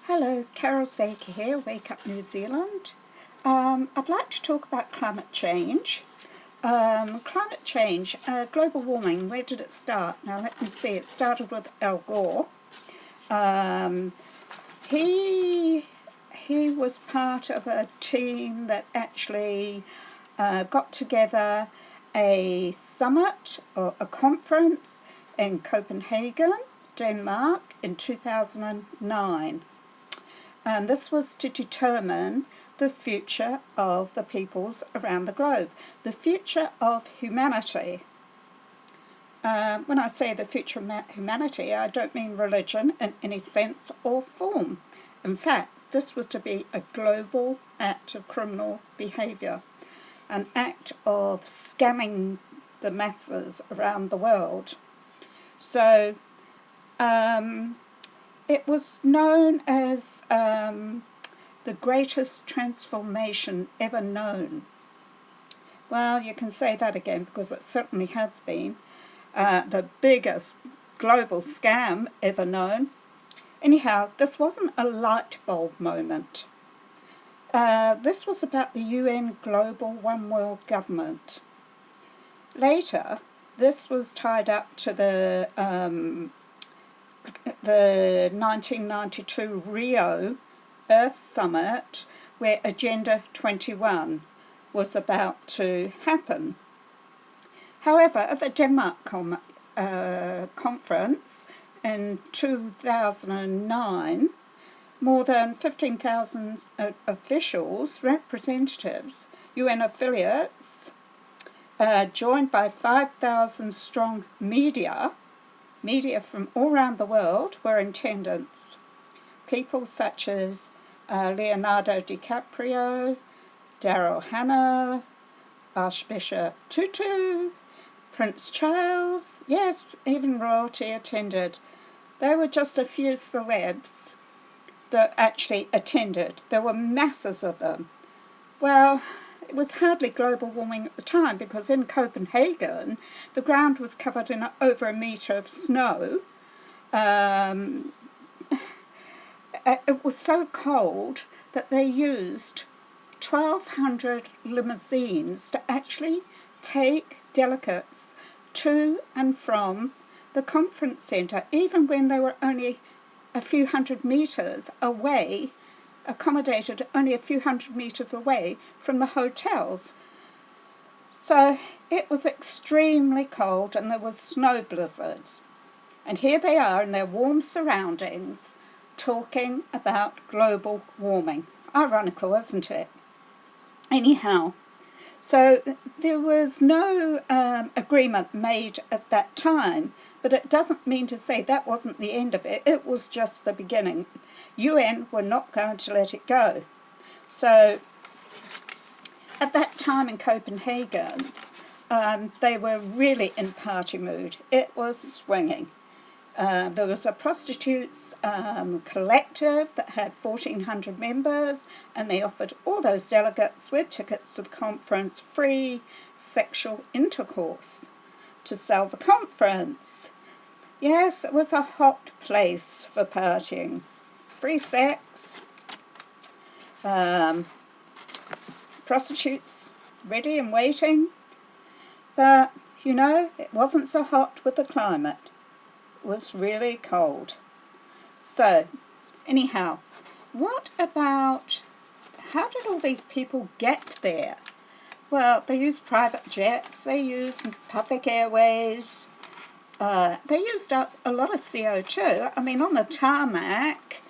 Hello, Carol Sakey here, Wake Up New Zealand. I'd like to talk about climate change. Global warming, where did it start? Now let me see, it started with Al Gore. He was part of a team that actually got together a summit or a conference in Copenhagen, Denmark in 2009. And this was to determine the future of the peoples around the globe, the future of humanity. When I say the future of humanity, I don't mean religion in any sense or form. In fact, this was to be a global act of criminal behaviour, an act of scamming the masses around the world. So, it was known as the greatest transformation ever known. Well, you can say that again because it certainly has been the biggest global scam ever known. Anyhow, this wasn't a light bulb moment. This was about the UN Global One World Government. Later, this was tied up to the 1992 Rio Earth Summit, where Agenda 21 was about to happen. However, at the Denmark conference in 2009, more than 15,000 officials, representatives, UN affiliates, joined by 5,000 strong media from all around the world were in attendance. People such as Leonardo DiCaprio, Daryl Hannah, Archbishop Tutu, Prince Charles, yes, even royalty attended. There were just a few celebs that actually attended. There were masses of them. Well, it was hardly global warming at the time because in Copenhagen the ground was covered in over a metre of snow. It was so cold that they used 1,200 limousines to actually take delegates to and from the conference centre, even when they were only a few hundred metres away, accommodated only a few hundred metres away from the hotels. So it was extremely cold and there was snow blizzards. And here they are in their warm surroundings talking about global warming. Ironical, isn't it? Anyhow, so there was no agreement made at that time, but it doesn't mean to say that wasn't the end of it. It was just the beginning. UN were not going to let it go. So at that time in Copenhagen, they were really in party mood. It was swinging. There was a prostitutes collective that had 1,400 members, and they offered all those delegates with tickets to the conference free sexual intercourse to sell the conference. Yes, it was a hot place for partying. Free sex, prostitutes ready and waiting. But, you know, it wasn't so hot with the climate. It was really cold. So, anyhow, what about, how did all these people get there? Well, they used private jets, they used public airways, they used up a lot of CO2. I mean, on the tarmac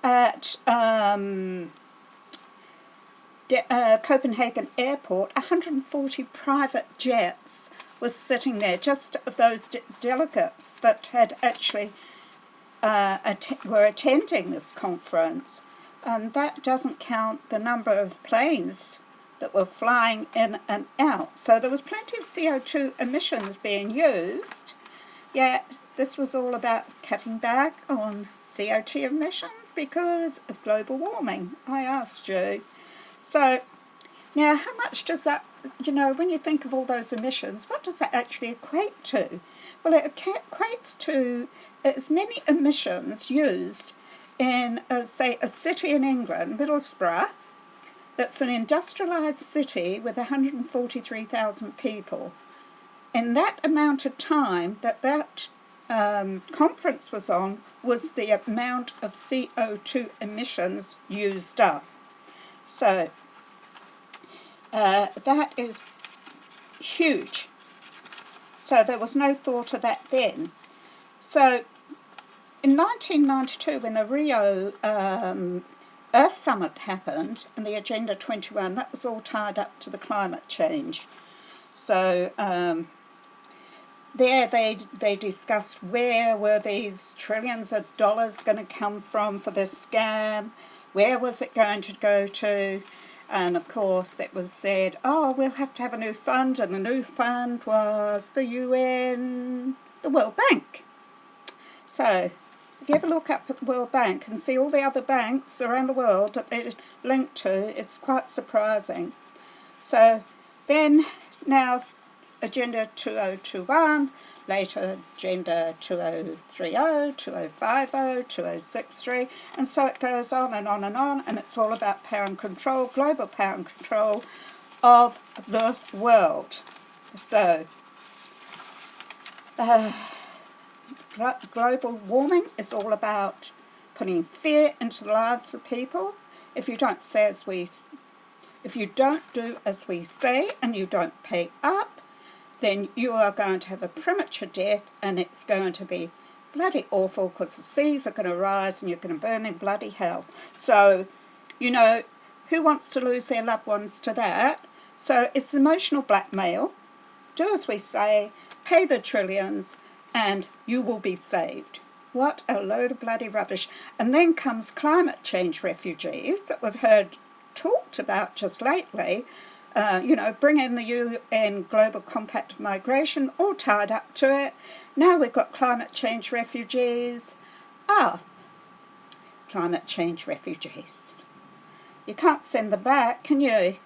at Copenhagen Airport, 140 private jets was sitting there, just of those delegates that had actually were attending this conference. And that doesn't count the number of planes that were flying in and out. So there was plenty of CO2 emissions being used, yet this was all about cutting back on CO2 emissions because of global warming, I asked you. So now how much does that, you know, when you think of all those emissions, what does that actually equate to? Well, it equates to as many emissions used in, say, a city in England, Middlesbrough, that's an industrialised city with 143,000 people. In that amount of time that conference was on was the amount of CO2 emissions used up. So that is huge. So there was no thought of that then. So in 1992, when the Rio Earth Summit happened and the Agenda 21, that was all tied up to the climate change. So there they discussed where were these trillions of dollars going to come from for this scam, where was it going to go to, and of course it was said, oh, we'll have to have a new fund, and the new fund was the UN, the World Bank. So if you ever look up at the World Bank and see all the other banks around the world that they're linked to, it's quite surprising. So then now Agenda 2021, later Agenda 2030, 2050, 2063, and so it goes on and on and on, and it's all about power and control, global power and control of the world. So global warming is all about putting fear into the lives of people. If you don't do as we say and you don't pay up, then you are going to have a premature death, and it's going to be bloody awful because the seas are going to rise and you're going to burn in bloody hell. So, you know, who wants to lose their loved ones to that? So it's emotional blackmail. Do as we say, pay the trillions, and you will be saved. What a load of bloody rubbish. And then comes climate change refugees that we've heard talked about just lately. Bring in the UN Global Compact of Migration, all tied up to it. Now we've got climate change refugees. Climate change refugees. You can't send them back, can you?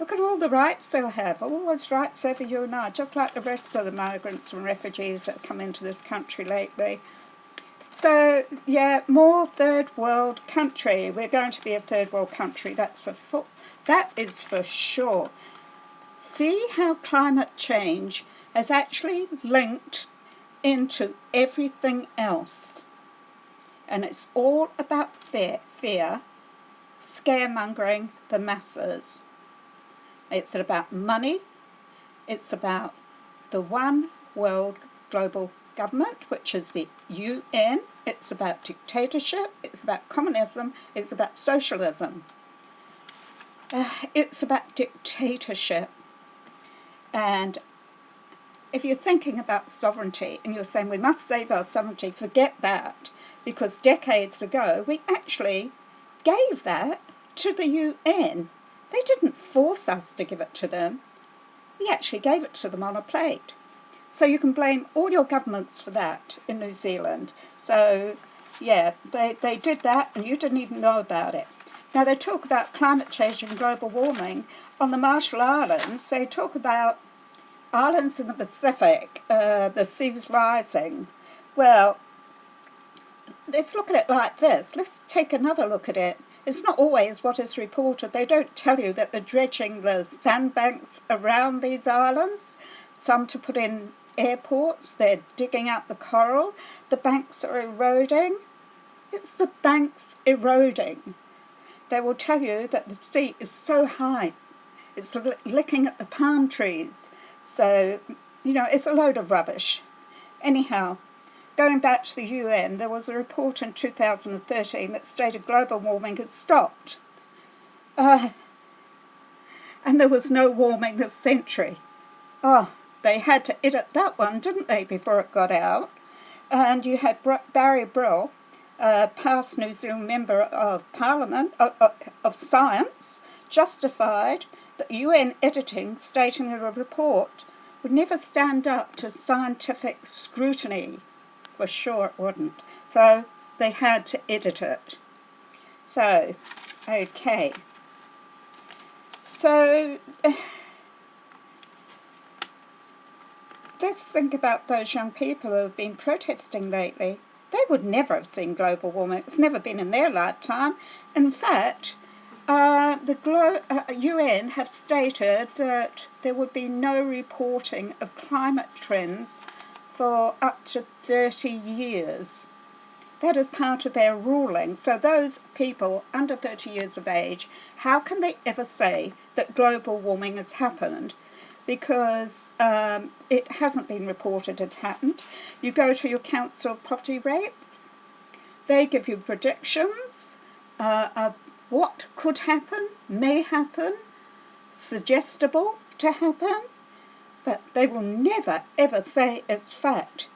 Look at all the rights they'll have, all those rights over you and I, just like the rest of the migrants and refugees that have come into this country lately. So, yeah, more third world country. We're going to be a third world country, that is for sure. See how climate change has actually linked into everything else. And it's all about fear, scaremongering the masses. It's about money. It's about the one world global government, which is the UN. It's about dictatorship. It's about communism. It's about socialism. It's about dictatorship. And if you're thinking about sovereignty and you're saying we must save our sovereignty, forget that, because decades ago we actually gave that to the UN. They didn't force us to give it to them. We actually gave it to them on a plate. So you can blame all your governments for that in New Zealand. So, yeah, they did that and you didn't even know about it. Now, they talk about climate change and global warming. On the Marshall Islands, they talk about islands in the Pacific, the seas rising. Well, let's look at it like this. Let's take another look at it. It's not always what is reported. They don't tell you that they're dredging the sandbanks around these islands, some to put in airports. They're digging out the coral. The banks are eroding. It's the banks eroding. They will tell you that the sea is so high, it's licking at the palm trees. So, it's a load of rubbish. Anyhow, going back to the UN, there was a report in 2013 that stated global warming had stopped. And there was no warming this century. They had to edit that one, didn't they, before it got out? And you had Barry Brill, past New Zealand Member of Parliament of Science, justified that UN editing, stating that a report would never stand up to scientific scrutiny. For sure it wouldn't. So they had to edit it. So, okay. So, let's think about those young people who have been protesting lately. They would never have seen global warming. It's never been in their lifetime. In fact, the UN have stated that there would be no reporting of climate trends for up to 30 years. That is part of their ruling. So those people under 30 years of age, how can they ever say that global warming has happened? Because it hasn't been reported it happened. You go to your council property rates, they give you predictions of what could happen, may happen, suggestible to happen, but they will never ever say it's fact.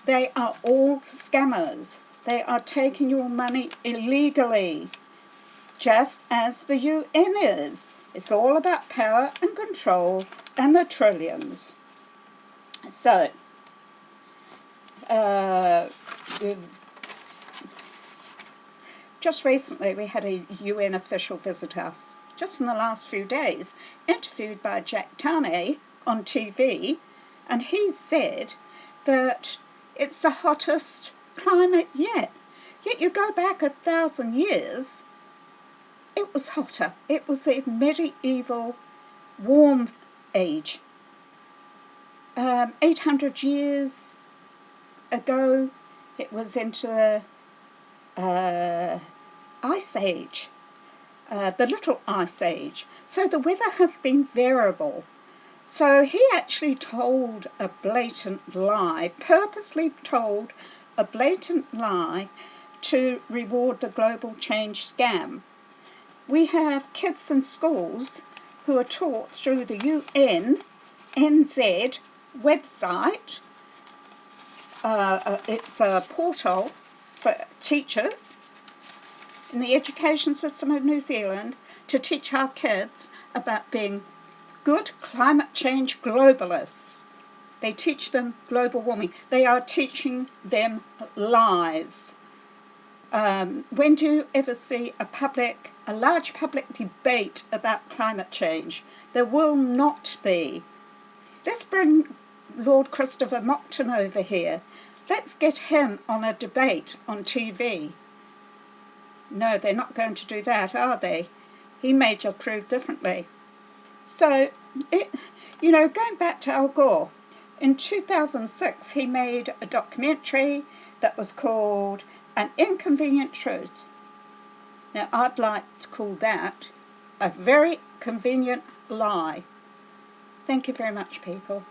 They are all scammers. They are taking your money illegally, just as the UN is. It's all about power and control and the trillions. So, just recently we had a UN official visit us, just in the last few days, interviewed by Jack Taney on TV, and he said that it's the hottest climate yet. Yet you go back 1,000 years, it was hotter. It was a medieval warm age. 800 years ago, it was into the Ice Age, the Little Ice Age. So the weather has been variable. So he actually told a blatant lie, purposely told a blatant lie to reward the global change scam. We have kids in schools who are taught through the UN NZ website. It's a portal for teachers in the education system of New Zealand to teach our kids about being good climate change globalists. They teach them global warming. They are teaching them lies. When do you ever see a large public debate about climate change? There will not be. Let's bring Lord Christopher Monckton over here. Let's get him on a debate on TV. No, they're not going to do that, are they? He may just prove differently. So, going back to Al Gore, in 2006 he made a documentary that was called An Inconvenient Truth. Now, I'd like to call that a very convenient lie. Thank you very much, people.